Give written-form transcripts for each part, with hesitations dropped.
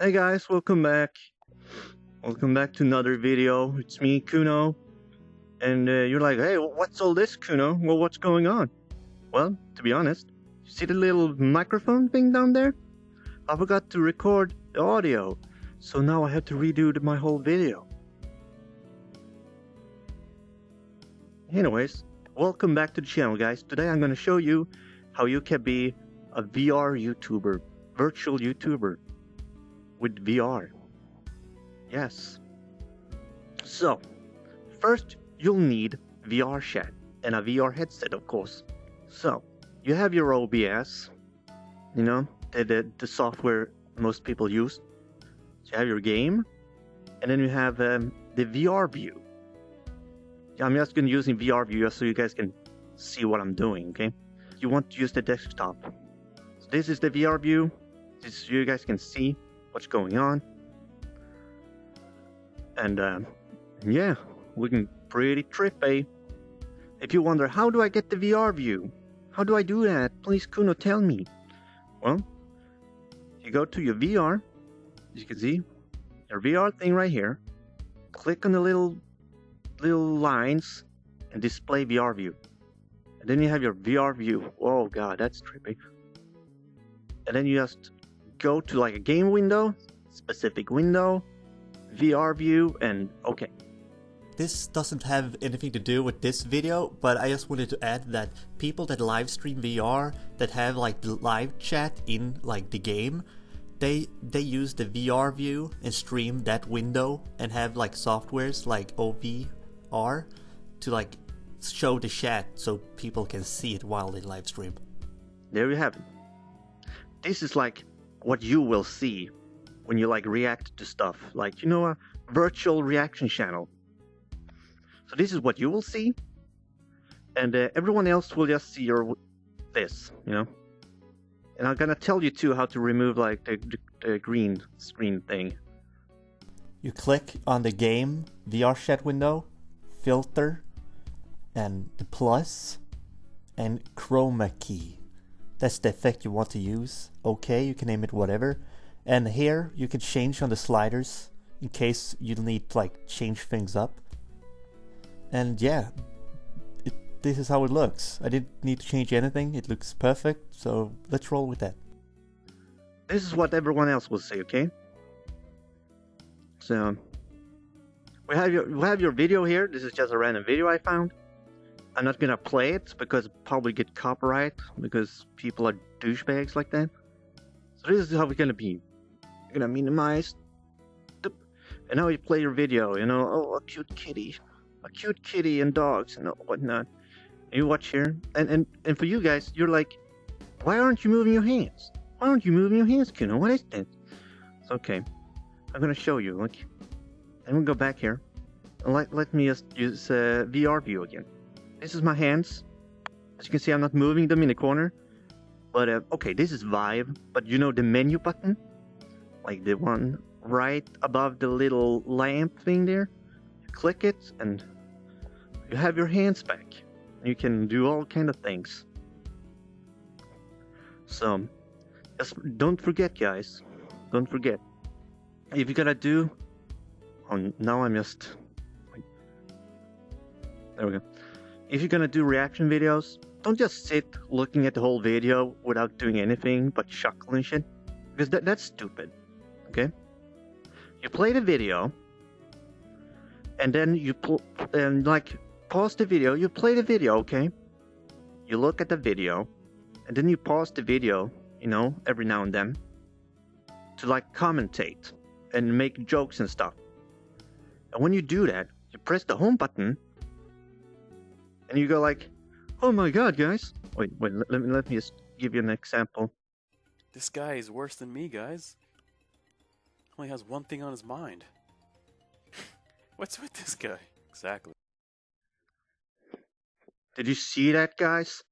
Hey guys, welcome back. Welcome back to another video. It's me, Kuno. And you're like, hey, what's all this, Kuno? Well, what's going on? Well, to be honest, you see the little microphone thing down there? I forgot to record the audio, so now I have to redo my whole video. Anyways, welcome back to the channel, guys. Today I'm going to show you how you can be a VR YouTuber, virtual YouTuber with VR. Yes. So, first you'll need VRChat and a VR headset, of course. So, you have your OBS, you know, the software most people use. So you have your game, and then you have the VR view. I'm just going to use VR view just so you guys can see what I'm doing, okay? You want to use the desktop. So this is the VR view. This is so you guys can see what's going on. And yeah, looking pretty trippy. If you wonder, how do I get the VR view? How do I do that? Please, Kuno, tell me. Well, you go to your VR. As you can see, your VR thing right here. Click on the little lines and display VR view. And then you have your VR view. Oh god, that's trippy. And then you just go to like a game window, specific window, VR view, and okay. This doesn't have anything to do with this video, but I just wanted to add that people that live stream VR, that have like the live chat in like the game, they use the VR view and stream that window and have like softwares like OVR to like show the chat so people can see it while they live stream. There you have it. This is like what you will see when you like react to stuff, like, you know, a virtual reaction channel. So this is what you will see, and everyone else will just see this, you know. And I'm gonna tell you too how to remove like the green screen thing. You click on the game VRChat window, filter, and the plus, and chroma key. That's the effect you want to use. Okay, you can name it whatever. And here you can change on the sliders in case you need to like change things up. And yeah, this is how it looks. I didn't need to change anything. It looks perfect. So let's roll with that. This is what everyone else will say, okay? So we have your video here. This is just a random video I found. I'm not gonna play it because it'll probably get copyright because people are douchebags like that. So this is how we're gonna be. You're gonna minimize, and now you play your video. You know, oh, a cute kitty and dogs and whatnot. And you watch here, and for you guys, you're like, why aren't you moving your hands? Why aren't you moving your hands, Kuno? What is that? It's okay. I'm gonna show you. Look, and we'll go back here, and let me just use VR view again. This is my hands. As you can see, I'm not moving them in the corner. But okay, this is Vive. But you know the menu button, like the one right above the little lamp thing there. You click it, and you have your hands back. You can do all kind of things. So, just don't forget, guys. Don't forget. If you're gonna do, oh, now I'm just. There we go. If you're gonna do reaction videos, don't just sit looking at the whole video without doing anything but chuckle and shit, because that's stupid. Okay? You play the video, and then you like pause the video. You play the video, okay? You look at the video, and then you pause the video, you know, every now and then, to like commentate and make jokes and stuff. And when you do that, you press the home button, and you go like, oh my god, guys. Wait, let me just give you an example. This guy is worse than me, guys. Only has one thing on his mind. What's with this guy? Exactly. Did you see that, guys?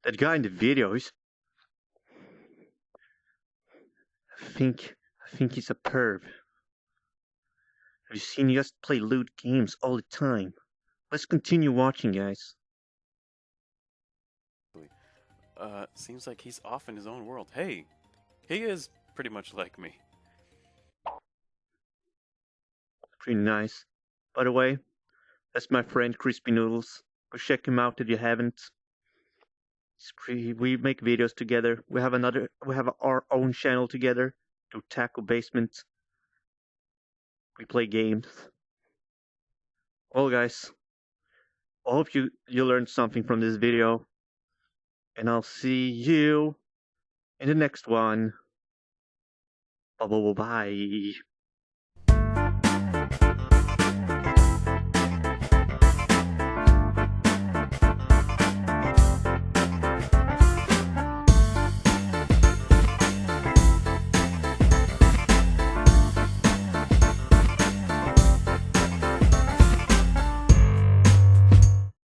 That guy in the videos. I think he's a perv. Have you seen you just play loot games all the time? Let's continue watching, guys. Seems like he's off in his own world. Hey, he is pretty much like me. Pretty nice. By the way, that's my friend Crispy Noodles. Go check him out if you haven't. We make videos together. We have our own channel together to Taco Basement. We play games. Well, guys, I hope you learned something from this video, and I'll see you in the next one. Bye bye bye.